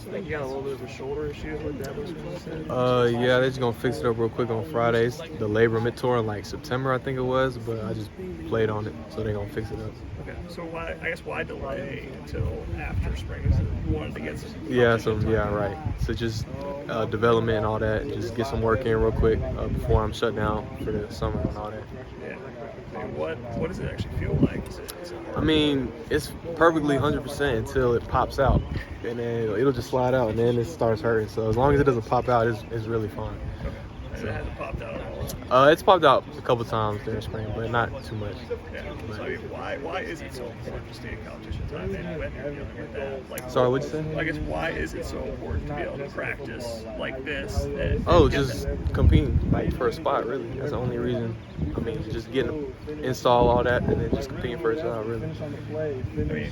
I think you got a little bit of a shoulder issue with that. Yeah, they're just gonna fix it up real quick on Fridays. The labrum it tore in like September, I think it was, but I just played on it, so they're gonna fix it up. Okay, so why delay until after spring? Is it you wanted to get some? Right. So just development and all that, just get some work in real quick before I'm shut down for the summer and all that. Yeah. I mean, what does it actually feel like? I mean, it's perfectly 100% until it pops out, and then it'll just slide out, and then it starts hurting. So as long as it doesn't pop out, it's really fine. Okay. And it hasn't popped out at all? It's popped out a couple times during spring, but not too much. Yeah. So I mean, why is it so important to stay in competition time and when you're dealing with that? Like, sorry, what'd you say? I guess why is it so important to be able to practice like this? Just competing like for a spot, really. That's the only reason. I mean, just getting install all that and then just competing for a job, really. I mean,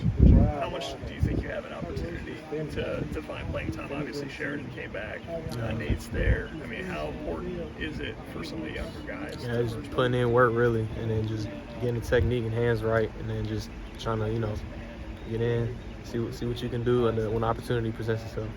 how much do you think you have an opportunity to find playing time? Obviously, Sheridan came back. Nate's there. I mean, how important is it for some of the younger guys? Yeah, just putting in work, really, and then just getting the technique and hands right, and then just trying to, get in, see what you can do, and then when the opportunity presents itself.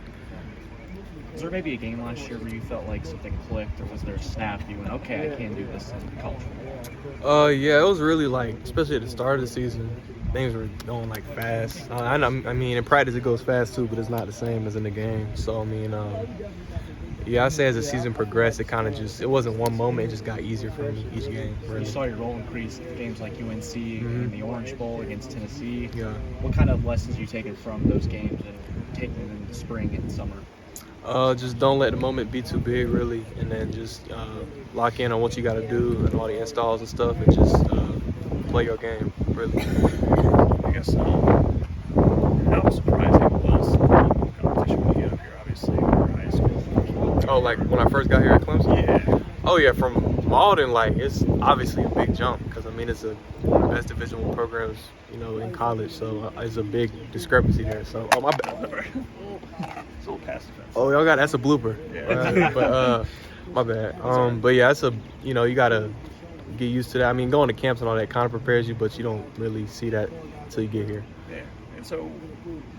Was there maybe a game last year where you felt like something clicked, or was there a snap you went, okay, I can do this in college? Yeah, it was really like, especially at the start of the season, things were going like fast. I mean, in practice it goes fast too, but it's not the same as in the game. So I mean, yeah, I'd say as the season progressed, it wasn't one moment, it just got easier for me each game. Really. You saw your role increase in games like UNC, in the Orange Bowl against Tennessee. Yeah. What kind of lessons you taken from those games and taking them into spring and summer? Just don't let the moment be too big, really, and then just lock in on what you got to do and all the installs and stuff, and just play your game, really. I guess how surprising was the competition when you get up here, obviously, for high school? Oh, like when I first got here at Clemson? Yeah. Oh, yeah, from Malden, like, it's obviously a big jump because, I mean, it's one of the best Division I programs, in college, so it's a big discrepancy there. So, oh, my bad. It's a little past defense. Oh, y'all that's a blooper. Yeah. But, my bad. But, yeah, it's you got to get used to that. I mean, going to camps and all that kind of prepares you, but you don't really see that until you get here. Yeah. And so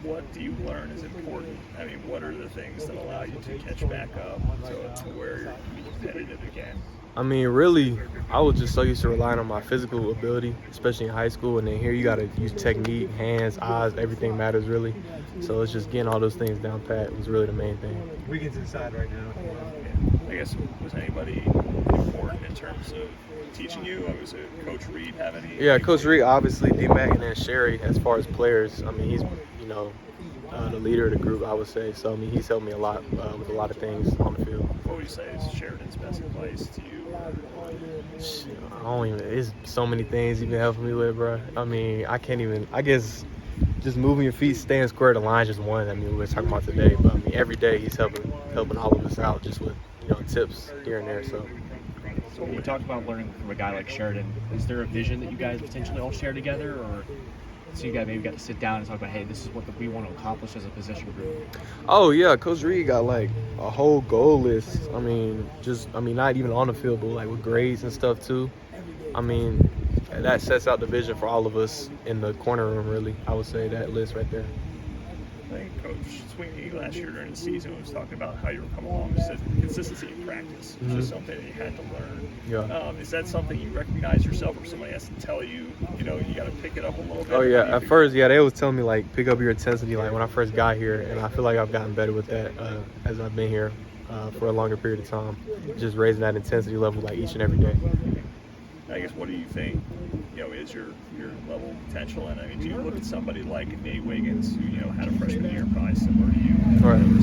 what do you learn is important? I mean, what are the things that allow you to catch back up to where you're competitive again? I mean, really, I was just so used to relying on my physical ability, especially in high school. And then here you got to use technique, hands, eyes, everything matters, really. So it's just getting all those things down pat was really the main thing. Weekend's inside right now. Yeah. I guess, was anybody important in terms of teaching you? Was it Coach Reed have any? Yeah, Coach Reed, obviously, D-Mac, and then Sherry, as far as players. I mean, he's, the leader of the group, I would say. So, I mean, he's helped me a lot with a lot of things on the field. What would you say is Sheridan's best advice to you? It's so many things he's been helping me with, bro. I mean, I guess just moving your feet, staying square, the line just one. I mean, we were talking about today, but I mean, every day he's helping all of us out just with, tips here and there, so. So when you talk about learning from a guy like Sheridan, is there a vision that you guys potentially all share together, or so you guys maybe got to sit down and talk about, hey, this is what we want to accomplish as a position group? Oh yeah, Coach Reed got like a whole goal list. I mean, not even on the field, but like with grades and stuff too. I mean, that sets out the vision for all of us in the corner room. Really, I would say that list right there. I think Coach Sweeney last year during the season was talking about how you were coming along. He said consistency in practice was just something that you had to learn. Yeah. Is that something you recognize yourself, or somebody has to tell you, you got to pick it up a little bit? Oh yeah. At first, they always tell me like pick up your intensity. Like when I first got here, and I feel like I've gotten better with that as I've been here for a longer period of time. Just raising that intensity level like each and every day. I guess, what do you think, is your level of potential? And I mean, do you look at somebody like Nate Wiggins, who, had a freshman year probably similar to you, right, and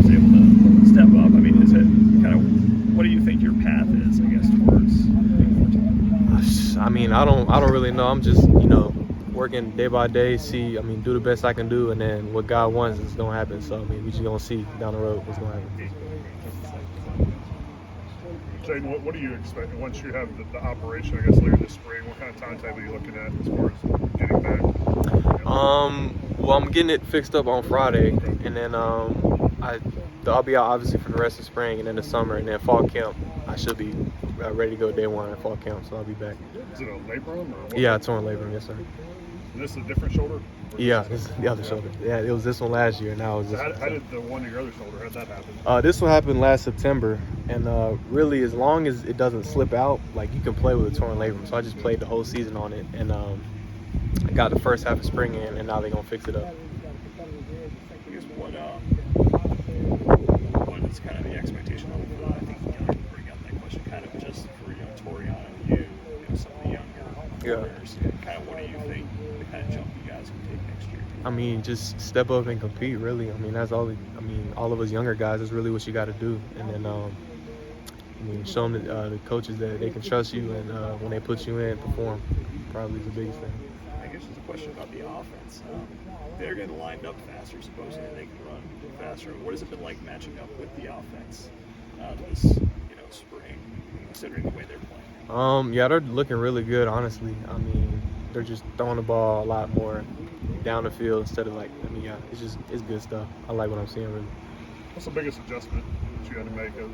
is able to step up? I mean, is it kind of, what do you think your path is, I guess, towards being more? I mean, I don't really know. I'm just, working day by day, do the best I can do, and then what God wants is going to happen. So, I mean, we just going to see down the road what's going to happen. Jeadyn, what do you expect once you have the operation, I guess, later this spring? What kind of timetable are you looking at as far as getting back? Well, I'm getting it fixed up on Friday, and then I'll be out obviously for the rest of spring and then the summer, and then fall camp. I should be ready to go day one at fall camp, so I'll be back. Is it a labrum or what? Yeah, torn labrum, yes sir. And this is a different shoulder? Yeah, this is the other shoulder. Yeah, it was this one last year. Now it's So this one. how did the one to your other shoulder, how did that happen? This one happened last September, and really, as long as it doesn't slip out, like you can play with a torn labrum. So I just played the whole season on it, and I got the first half of spring in, and now they're gonna fix it up. I guess what is kind of the expectation level for that? I think you already got that question. Kind of just for Toriano and you know, some of the younger players. Kind of what do you think the kind of jump you guys can take next year? I mean, just step up and compete. Really, I mean, that's all. I mean, all of us younger guys, that's really what you got to do. And then, I mean, show them the coaches that they can trust you, and when they put you in, perform. Probably the biggest thing. I guess it's a question about the offense. They're getting lined up faster, supposedly they can run faster. What has it been like matching up with the offense this spring, considering the way they're playing? Yeah, they're looking really good, honestly. I mean, they're just throwing the ball a lot more down the field instead of it's good stuff. I like what I'm seeing, really. What's the biggest adjustment that you had to make as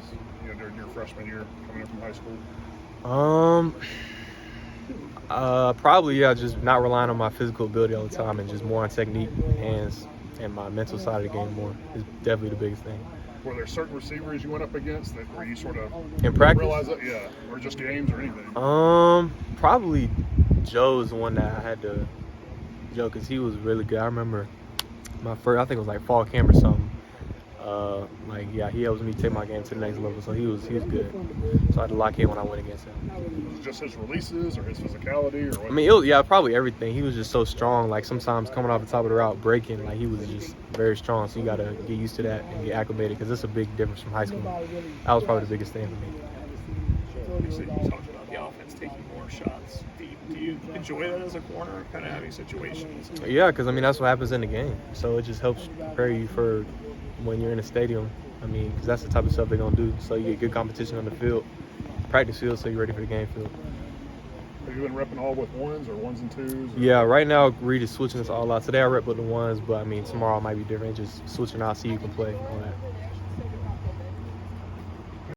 during your freshman year coming up from high school? Probably just not relying on my physical ability all the time and just more on technique, hands, and my mental side of the game more is definitely the biggest thing. Were there certain receivers you went up against that where you sort of in practice realize that, or just games or anything? Probably Joe's the one that I had to because he was really good. I remember my first, I think it was like fall camp or something. He helped me take my game to the next level, so he was good. So I had to lock in when I went against him. Was it just his releases or his physicality or what? I mean, probably everything. He was just so strong. Like sometimes coming off the top of the route, breaking, like he was just very strong. So you got to get used to that and get acclimated because it's a big difference from high school. That was probably the biggest thing for me. You talked about the offense taking more shots. Do you enjoy that as a corner, kind of having situations? Yeah, because I mean that's what happens in the game. So it just helps prepare you for when you're in a stadium. I mean, because that's the type of stuff they're gonna do. So you get good competition on the field, practice field, so you're ready for the game field. Have you been repping all with ones or ones and twos? Yeah, right now Reed is switching us all out. Today I rep with the ones, but I mean tomorrow might be different. Just switching out so you can play on that.